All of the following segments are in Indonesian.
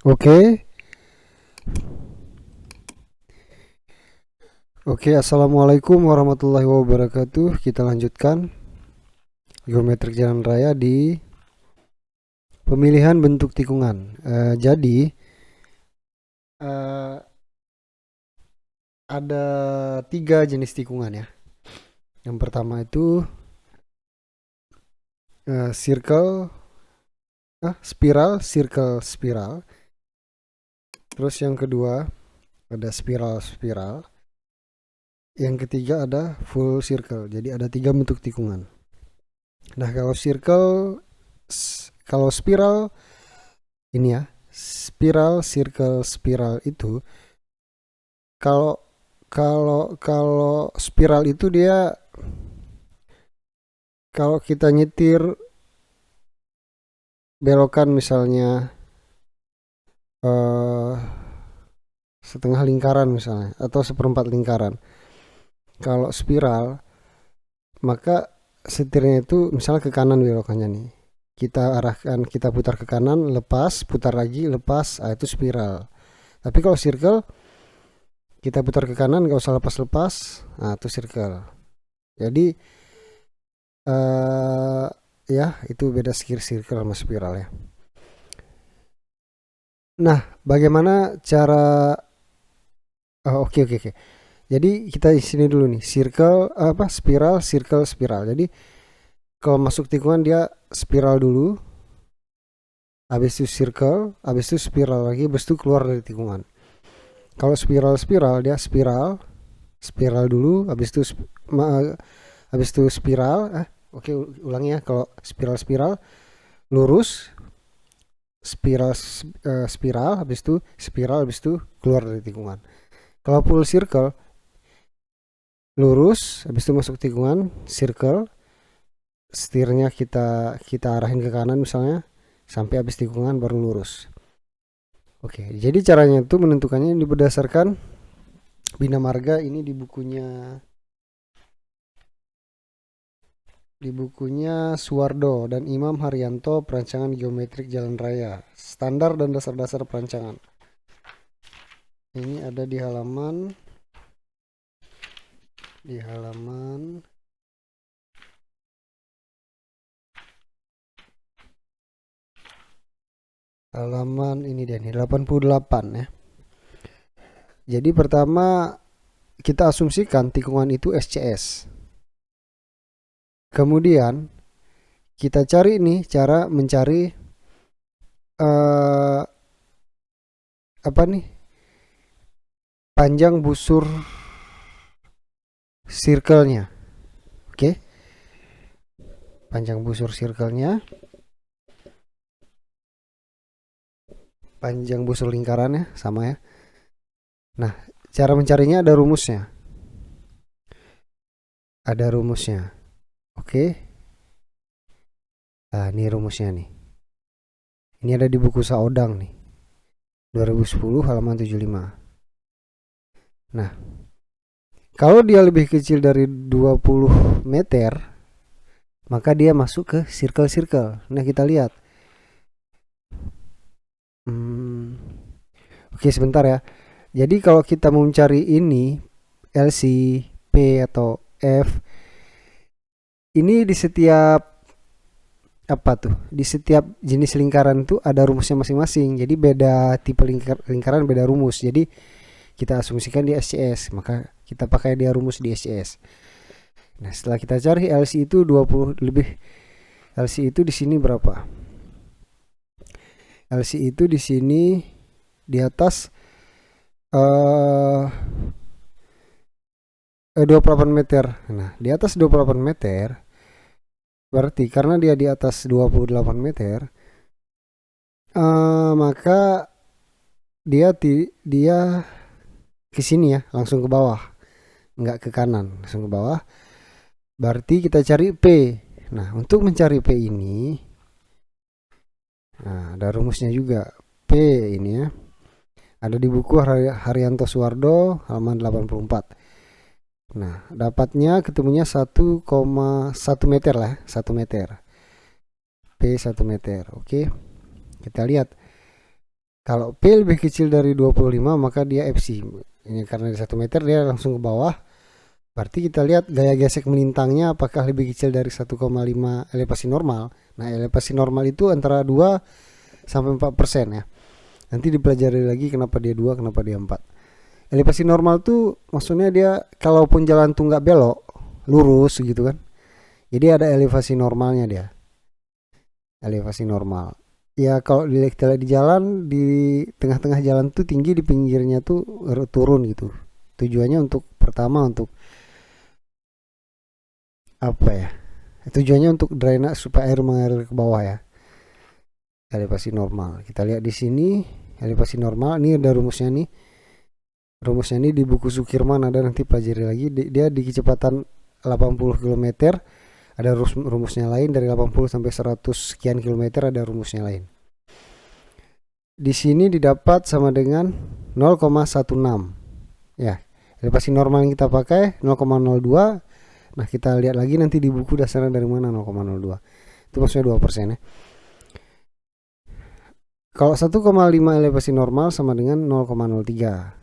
Oke, Assalamualaikum warahmatullahi wabarakatuh. Kita lanjutkan geometrik jalan raya di pemilihan bentuk tikungan. Jadi eh, ada 3 jenis tikungan ya. Yang pertama itu circle, spiral, circle, spiral. Terus yang kedua ada spiral, spiral. Yang ketiga ada full circle. Jadi ada 3 bentuk tikungan. Nah, kalau spiral ini ya, spiral, circle, spiral itu kalau kalau spiral itu dia kalau kita nyetir belokan misalnya eh, setengah lingkaran misalnya atau seperempat lingkaran. Kalau spiral maka setirnya itu misalnya ke kanan belokannya nih. Kita arahkan, kita putar ke kanan, lepas, putar lagi, lepas, itu spiral. Tapi kalau circle kita putar ke kanan nggak usah lepas-lepas, itu circle. Jadi ya itu beda circle sama spiral ya. Nah, bagaimana cara oke. Jadi kita di sini dulu nih, spiral, circle, spiral. Jadi kalau masuk tikungan dia spiral dulu, habis itu circle, habis itu spiral lagi, habis itu keluar dari tikungan. Kalau spiral dia spiral dulu, habis itu spiral. Oke, ulangi ya. Kalau spiral lurus, spiral, habis itu spiral, habis itu keluar dari tikungan. Kalau full circle lurus, habis itu masuk tikungan, circle, setirnya kita arahin ke kanan misalnya sampai habis tikungan baru lurus. Oke, jadi caranya itu menentukannya ini berdasarkan Bina Marga. Ini di bukunya Suwardo dan Imam Haryanto, Perancangan Geometrik Jalan Raya, Standar dan Dasar-Dasar Perancangan. Ini ada di halaman 88 ya. Jadi pertama kita asumsikan tikungan itu SCS. Kemudian kita cari nih cara mencari panjang busur circle-nya. Oke. Panjang busur circle-nya. Panjang busur lingkarannya sama ya. Nah, cara mencarinya ada rumusnya. Oke. Nah, ini rumusnya nih. Ini ada di buku Saodang nih. 2010 halaman 75. Nah, kalau dia lebih kecil dari 20 meter, maka dia masuk ke circle-circle. Nah, kita lihat. Oke, sebentar ya. Jadi kalau kita mau mencari ini LC, P atau F, ini di setiap di setiap jenis lingkaran itu ada rumusnya masing-masing. Jadi beda tipe lingkaran, beda rumus. Jadi kita asumsikan di SCS, maka kita pakai dia rumus di SCS. Nah, setelah kita cari LC itu 20 lebih. LC itu di sini berapa? LC itu di sini di atas 28 meter. Nah, di atas 28 meter berarti karena dia di atas 28 meter, maka dia ke sini ya, langsung ke bawah, nggak ke kanan, langsung ke bawah. Berarti kita cari P. Nah, untuk mencari P ini, ada rumusnya juga. P ini ya, ada di buku Haryanto Suwardo halaman 84. Nah, dapatnya ketemunya 1,1 meter lah, 1 meter. P 1 meter. Oke. Kita lihat. Kalau P lebih kecil dari 25 maka dia FC. Ini karena di 1 meter dia langsung ke bawah. Berarti kita lihat gaya gesek melintangnya apakah lebih kecil dari 1,5 elevasi normal. Nah, elevasi normal itu antara 2 sampai 4% ya. Nanti dipelajari lagi kenapa dia 2, kenapa dia 4. Elevasi normal tuh maksudnya dia kalaupun jalan tuh nggak belok, lurus gitu kan. Jadi ada elevasi normalnya dia. Elevasi normal. Ya kalau kita lihat di jalan, di tengah-tengah jalan tuh tinggi, di pinggirnya tuh turun gitu. Tujuannya untuk pertama untuk apa ya? Tujuannya untuk drainase supaya air mengalir ke bawah ya. Elevasi normal. Kita lihat di sini elevasi normal. Ini ada rumusnya nih. Rumusnya ini di buku Sukirman ada, nanti pelajari lagi. Dia di kecepatan 80 km ada rumusnya lain, dari 80 sampai 100 sekian kilometer ada rumusnya lain. Di sini didapat sama dengan 0,16 ya. Elevasi normal yang kita pakai 0,02. Nah, kita lihat lagi nanti di buku dasarnya dari mana 0,02. Itu maksudnya 2% ya. Kalau 1,5 elevasi normal sama dengan 0,03.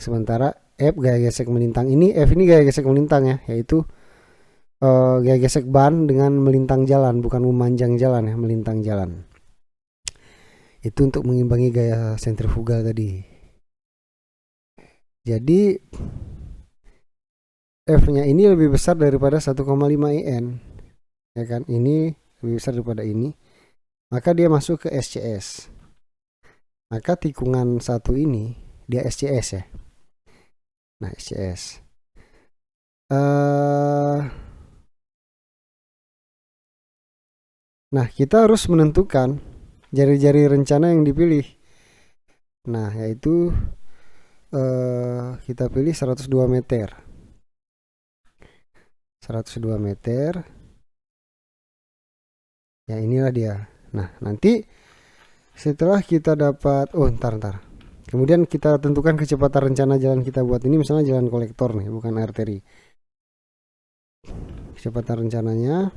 Sementara F gaya gesek melintang ini, F ini gaya gesek melintang ya, yaitu gaya gesek ban dengan melintang jalan, bukan memanjang jalan ya, melintang jalan. Itu untuk mengimbangi gaya sentrifugal tadi. Jadi F-nya ini lebih besar daripada 1,5 IN. Ya kan? Ini lebih besar daripada ini. Maka dia masuk ke SCS. Maka tikungan 1 ini dia SCS ya. Nah, SCS. Nah, kita harus menentukan jari-jari rencana yang dipilih. Nah, yaitu kita pilih 102 meter. 102 meter. Ya, inilah dia. Nah, nanti setelah kita dapat, ntar. Kemudian kita tentukan kecepatan rencana jalan kita buat ini, misalnya jalan kolektor nih, bukan arteri. Kecepatan rencananya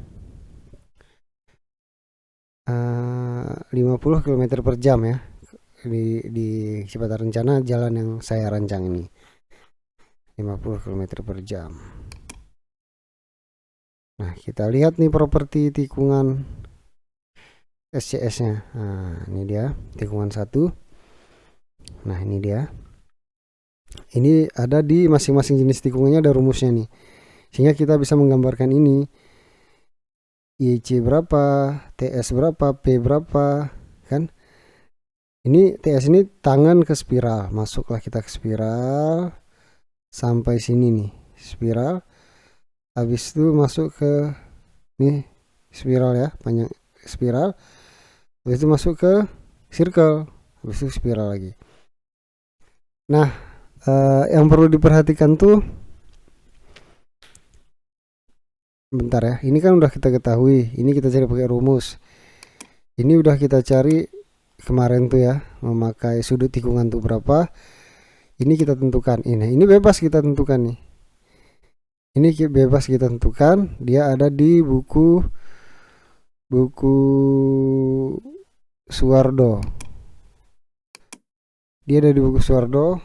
50 km per jam ya. Di kecepatan rencana jalan yang saya rancang ini 50 km per jam. Nah, kita lihat nih properti tikungan SCS nya. Nah, ini dia tikungan 1. Nah, ini dia. Ini ada di masing-masing jenis tikungannya, ada rumusnya nih, sehingga kita bisa menggambarkan ini IC berapa, TS berapa, P berapa kan. Ini TS ini tangan ke spiral, masuklah kita ke spiral sampai sini nih, spiral. Habis itu masuk ke nih spiral ya, panjang spiral. Habis itu masuk ke circle, habis itu spiral lagi. Nah, yang perlu diperhatikan tuh, bentar ya, ini kan udah kita ketahui, ini kita cari pakai rumus. Ini udah kita cari kemarin tuh ya, memakai sudut tikungan tuh berapa. Ini kita tentukan. Ini bebas kita tentukan nih. Ini bebas kita tentukan. Dia ada di buku Suwardo. Dia ada di buku Suwardo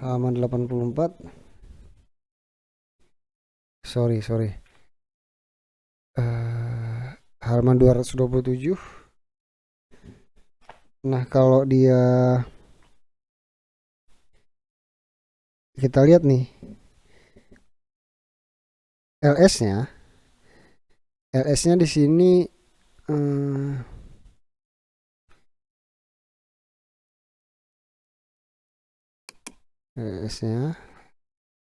halaman 84. Sorry. Halaman 227. Nah, kalau dia kita lihat nih LS-nya di sini LS-nya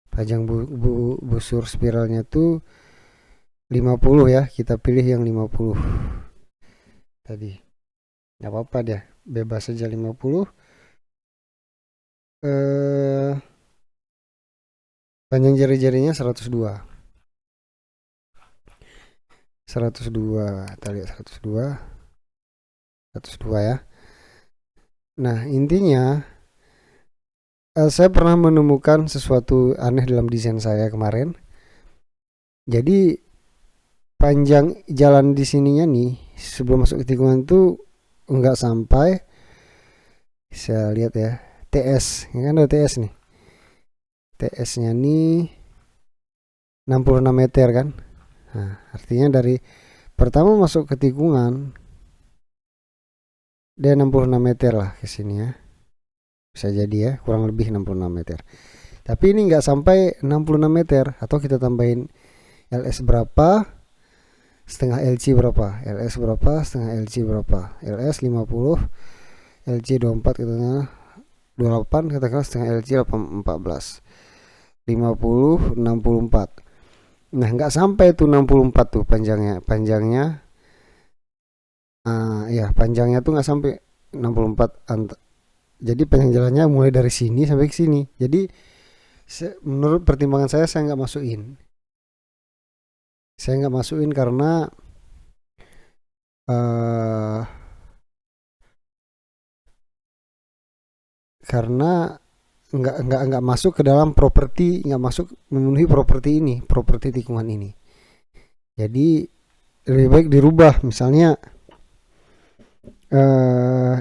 panjang busur spiralnya tuh 50 ya. Kita pilih yang 50 tadi. Nggak apa-apa deh, bebas saja 50. Panjang jari-jarinya 102. 102, kita lihat 102 ya. Nah, intinya saya pernah menemukan sesuatu aneh dalam desain saya kemarin. Jadi panjang jalan di sininya nih sebelum masuk ke tikungan itu enggak sampai, saya lihat ya, TS, ini kan ada TS nih. TS-nya nih 66 meter kan. Nah, artinya dari pertama masuk ke tikungan dia 66 meter lah ke sini ya. Bisa jadi ya, kurang lebih 66 meter. Tapi ini nggak sampai 66 meter, atau kita tambahin LS berapa, setengah LC berapa, LS berapa, setengah LC berapa, LS 50, LC 24, katanya 28, katakanlah setengah LC 14, 50, 64. Nah, nggak sampai tuh 64 tuh panjangnya ya panjangnya tuh nggak sampai 64. Jadi panjang jalannya mulai dari sini sampai ke sini. Jadi menurut pertimbangan saya nggak masukin. Saya nggak masukin uh, karena nggak masuk ke dalam properti, nggak masuk memenuhi properti ini, properti tikungan ini. Jadi lebih baik dirubah, misalnya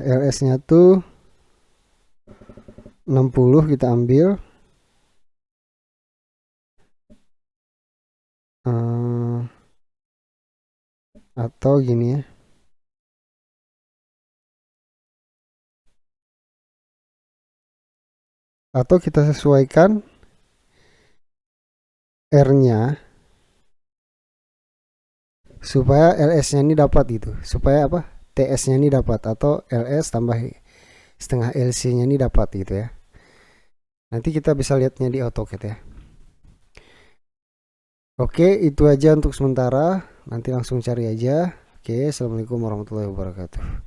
LS-nya tuh 60 kita ambil, atau gini ya, atau kita sesuaikan R-nya supaya LS-nya ini dapat gitu, supaya apa, TS-nya ini dapat, atau LS tambah setengah LC-nya ini dapat gitu ya. Nanti kita bisa lihatnya di AutoCAD ya. Oke, itu aja untuk sementara. Nanti langsung cari aja. Oke, assalamualaikum warahmatullahi wabarakatuh.